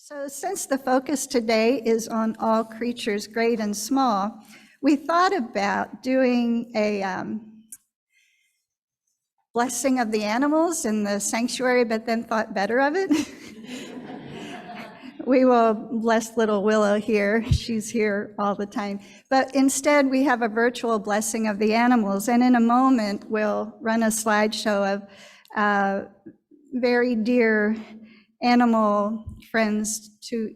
So since the focus today is on all creatures great and small, we thought about doing a blessing of the animals in the sanctuary, but then thought better of it. We will bless little Willow here. She's here all the time. But instead, we have a virtual blessing of the animals. And in a moment, we'll run a slideshow of very dear animal friends to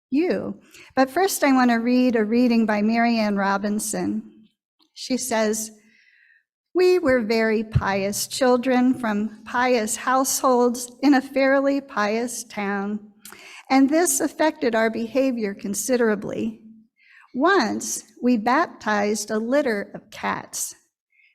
you. But first, I want to read a reading by Marianne Robinson. She says, "We were very pious children from pious households in a fairly pious town, and this affected our behavior considerably. Once, we baptized a litter of cats.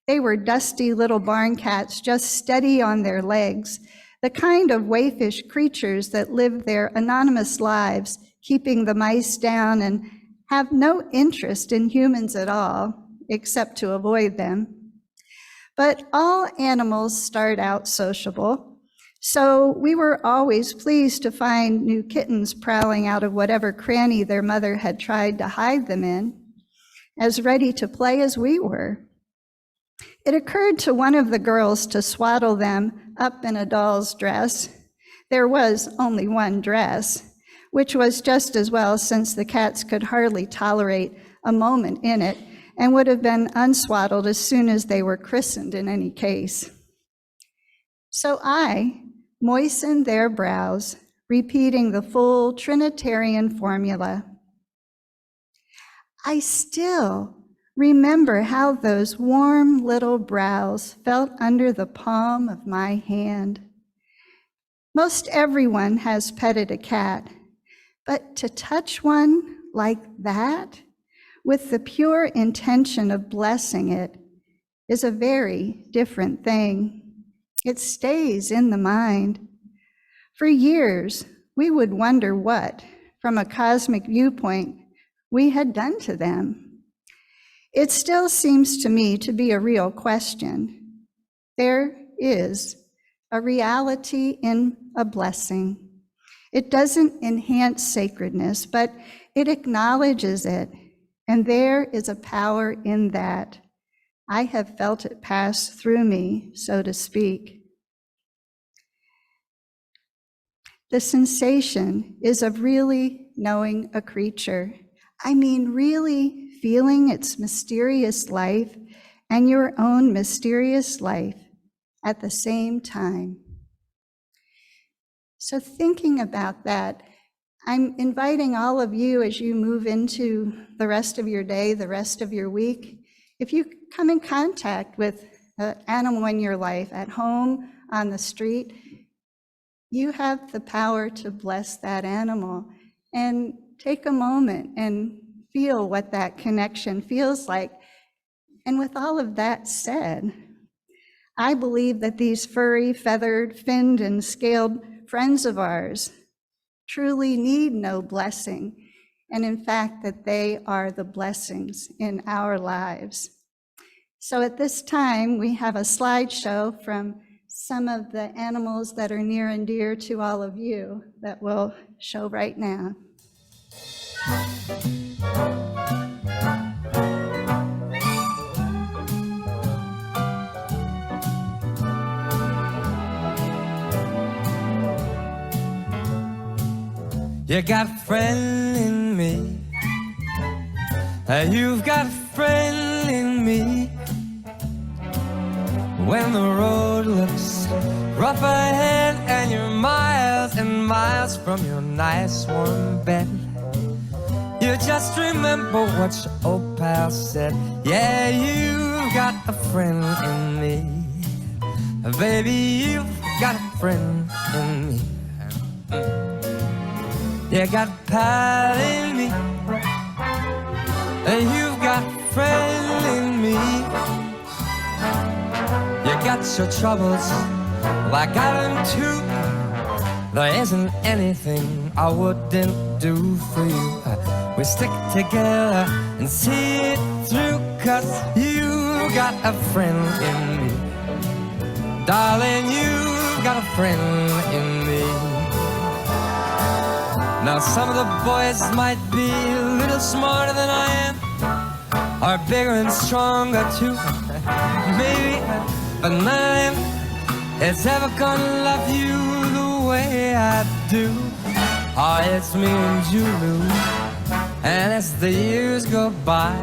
They were dusty little barn cats, just steady on their legs, the kind of waifish creatures that live their anonymous lives, keeping the mice down and have no interest in humans at all, except to avoid them. But all animals start out sociable, so we were always pleased to find new kittens prowling out of whatever cranny their mother had tried to hide them in, as ready to play as we were. It occurred to one of the girls to swaddle them up in a doll's dress. There was only one dress, which was just as well since the cats could hardly tolerate a moment in it and would have been unswaddled as soon as they were christened in any case. So I moistened their brows, repeating the full Trinitarian formula. I still remember how those warm little brows felt under the palm of my hand. Most everyone has petted a cat, but to touch one like that, with the pure intention of blessing it, is a very different thing. It stays in the mind. For years, we would wonder what, from a cosmic viewpoint, we had done to them. It still seems to me to be a real question. There is a reality in a blessing. It doesn't enhance sacredness, but it acknowledges it, and there is a power in that. I have felt it pass through me, so to speak. The sensation is of really knowing a creature. I mean, really feeling its mysterious life and your own mysterious life at the same time. So thinking about that, I'm inviting all of you as you move into the rest of your day, the rest of your week, if you come in contact with an animal in your life, at home, on the street, you have the power to bless that animal. And take a moment and feel what that connection feels like. And with all of that said, I believe that these furry, feathered, finned, and scaled friends of ours truly need no blessing, and in fact that they are the blessings in our lives. So at this time, we have a slideshow from some of the animals that are near and dear to all of you that we'll show right now. You got a friend in me. You've got a friend in me. When the road looks rough ahead and you're miles and miles from your nice warm bed, you just remember what your old pal said. Yeah, you've got a friend in me. Baby, you've got a friend in me. You got a pal in me. You've got a friend in me. You got your troubles, well, I got them too. There isn't anything I wouldn't do for you. We stick together and see it through, 'cause you got a friend in me. Darling, you've got a friend in me. Now some of the boys might be a little smarter than I am, or bigger and stronger too, maybe, but none of them is ever gonna love you the way I do. Oh, it's me and Julie, and as the years go by,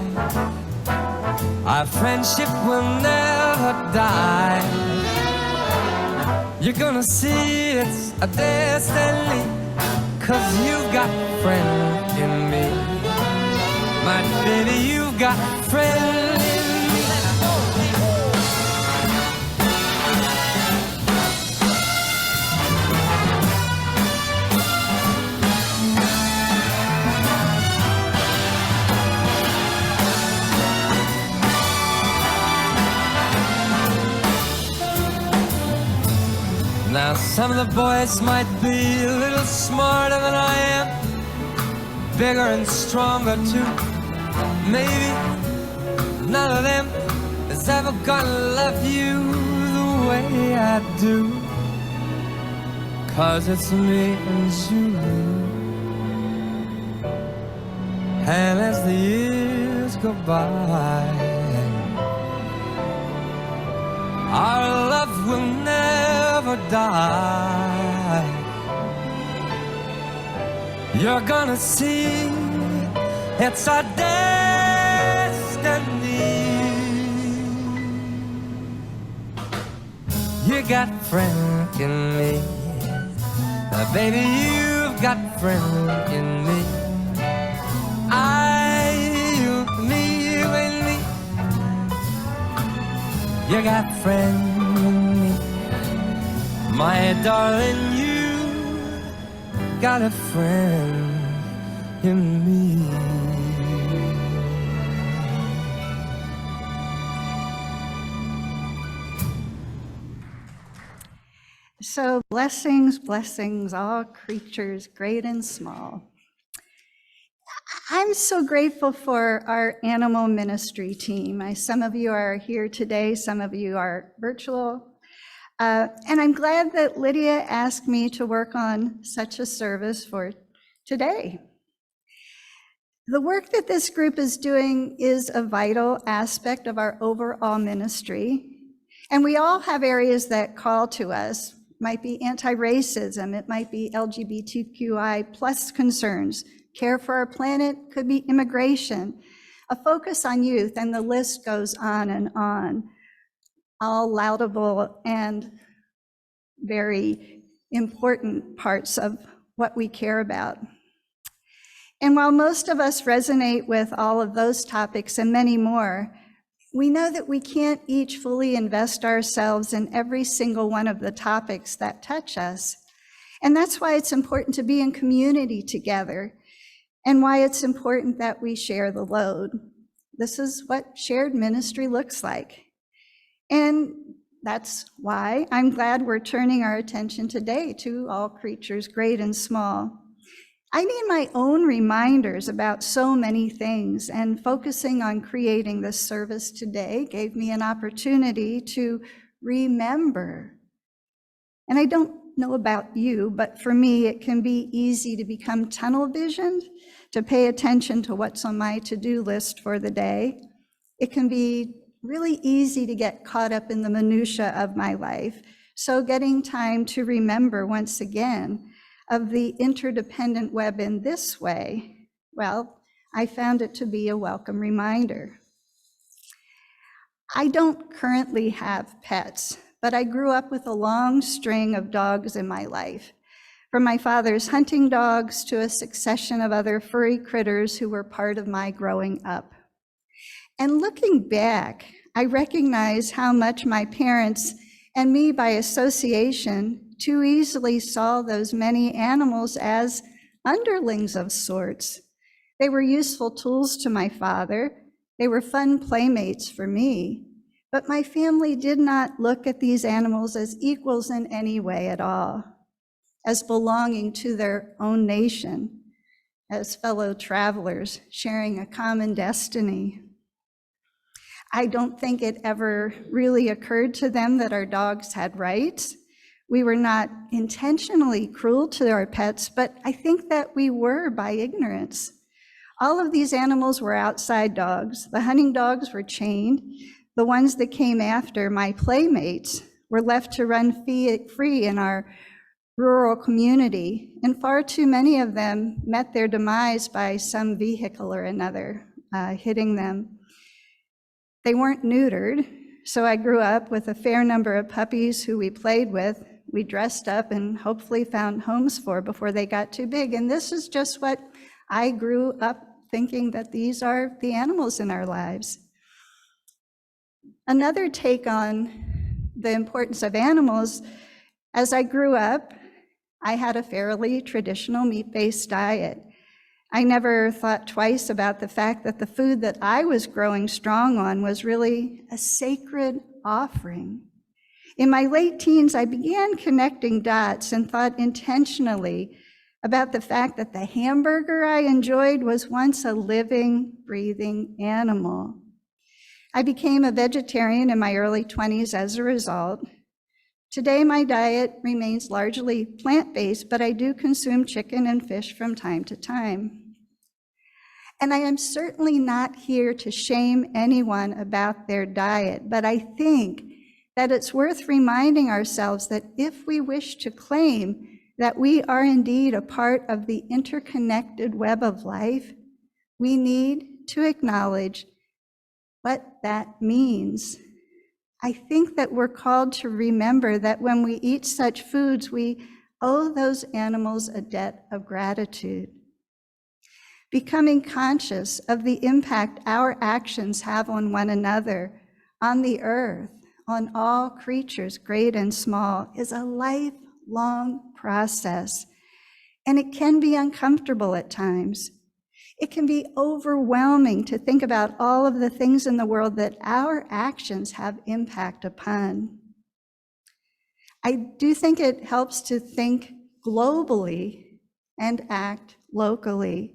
our friendship will never die. You're gonna see it's a destiny, 'cause you've got a friend in me. My baby, you've got a friend in me. Now some of the boys might be a little smarter than I am, bigger and stronger too, maybe. None of them is ever gonna love you the way I do, 'cause it's me and you. And as the years go by, our love will never die. You're gonna see it's our destiny. You got Frank in me, baby, you've got Frank in me. You, me, you and me. You got friend in me, my darling, you got a friend in me. So blessings, blessings, all creatures, great and small. I'm so grateful for our animal ministry team. Some of you are here today, some of you are virtual. And I'm glad that Lydia asked me to work on such a service for today. The work that this group is doing is a vital aspect of our overall ministry. And we all have areas that call to us. It might be anti-racism, it might be LGBTQI plus concerns, care for our planet, could be immigration, a focus on youth, and the list goes on, all laudable and very important parts of what we care about. And while most of us resonate with all of those topics and many more, we know that we can't each fully invest ourselves in every single one of the topics that touch us. And that's why it's important to be in community together, and why it's important that we share the load. This is what shared ministry looks like. And that's why I'm glad we're turning our attention today to all creatures, great and small. I need my own reminders about so many things, and focusing on creating this service today gave me an opportunity to remember. And I don't know about you, but for me, it can be easy to become tunnel visioned, to pay attention to what's on my to-do list for the day. It can be really easy to get caught up in the minutia of my life. So getting time to remember once again of the interdependent web in this way, well, I found it to be a welcome reminder. I don't currently have pets, but I grew up with a long string of dogs in my life, from my father's hunting dogs to a succession of other furry critters who were part of my growing up. And looking back, I recognize how much my parents, and me by association, too easily saw those many animals as underlings of sorts. They were useful tools to my father. They were fun playmates for me. But my family did not look at these animals as equals in any way at all, as belonging to their own nation, as fellow travelers sharing a common destiny. I don't think it ever really occurred to them that our dogs had rights. We were not intentionally cruel to our pets, but I think that we were by ignorance. All of these animals were outside dogs. The hunting dogs were chained. The ones that came after, my playmates, were left to run free in our rural community, and far too many of them met their demise by some vehicle or another hitting them. They weren't neutered, so I grew up with a fair number of puppies who we played with, we dressed up and hopefully found homes for before they got too big. And this is just what I grew up thinking, that these are the animals in our lives. Another take on the importance of animals, as I grew up, I had a fairly traditional meat-based diet. I never thought twice about the fact that the food that I was growing strong on was really a sacred offering. In my late teens, I began connecting dots and thought intentionally about the fact that the hamburger I enjoyed was once a living, breathing animal. I became a vegetarian in my early 20s as a result. Today, my diet remains largely plant-based, but I do consume chicken and fish from time to time. And I am certainly not here to shame anyone about their diet, but I think that it's worth reminding ourselves that if we wish to claim that we are indeed a part of the interconnected web of life, we need to acknowledge what that means. I think that we're called to remember that when we eat such foods, we owe those animals a debt of gratitude. Becoming conscious of the impact our actions have on one another, on the earth, on all creatures, great and small, is a lifelong process, and it can be uncomfortable at times. It can be overwhelming to think about all of the things in the world that our actions have impact upon. I do think it helps to think globally and act locally.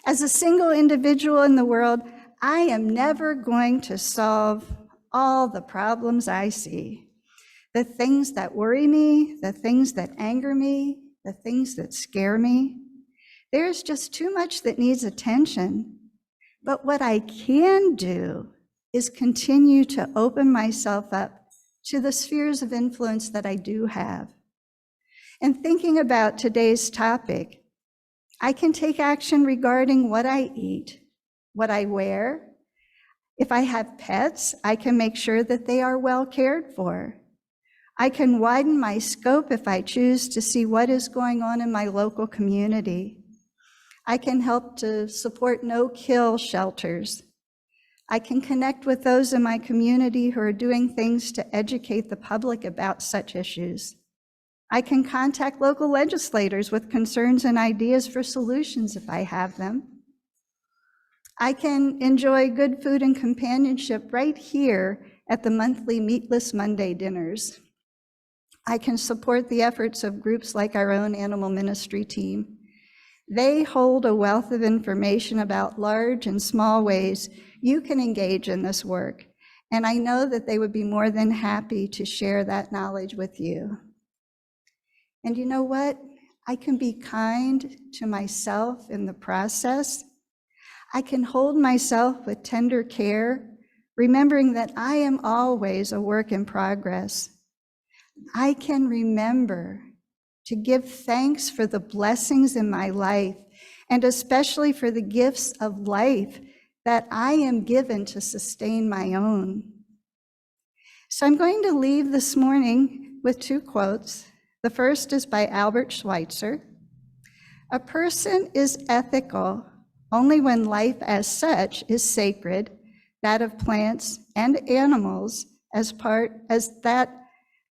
As a single individual in the world, I am never going to solve all the problems I see. The things that worry me, the things that anger me, the things that scare me. There's just too much that needs attention. But what I can do is continue to open myself up to the spheres of influence that I do have. And thinking about today's topic, I can take action regarding what I eat, what I wear. If I have pets, I can make sure that they are well cared for. I can widen my scope if I choose to see what is going on in my local community. I can help to support no-kill shelters. I can connect with those in my community who are doing things to educate the public about such issues. I can contact local legislators with concerns and ideas for solutions if I have them. I can enjoy good food and companionship right here at the monthly Meatless Monday dinners. I can support the efforts of groups like our own animal ministry team. They hold a wealth of information about large and small ways you can engage in this work, and I know that they would be more than happy to share that knowledge with you. And you know what? I can be kind to myself in the process. I can hold myself with tender care, remembering that I am always a work in progress. I can remember to give thanks for the blessings in my life, and especially for the gifts of life that I am given to sustain my own. So I'm going to leave this morning with two quotes. The first is by Albert Schweitzer. A person is ethical only when life as such is sacred, that of plants and animals as that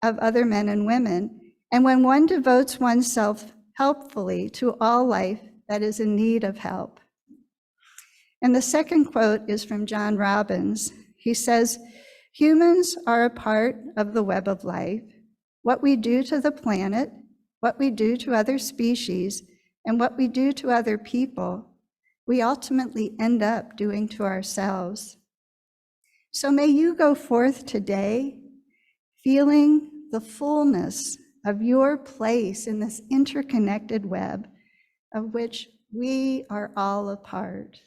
of other men and women, and when one devotes oneself helpfully to all life that is in need of help. And the second quote is from John Robbins. He says, "Humans are a part of the web of life. What we do to the planet, what we do to other species, and what we do to other people, we ultimately end up doing to ourselves." So may you go forth today feeling the fullness of your place in this interconnected web of which we are all a part,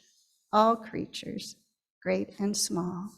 all creatures, great and small.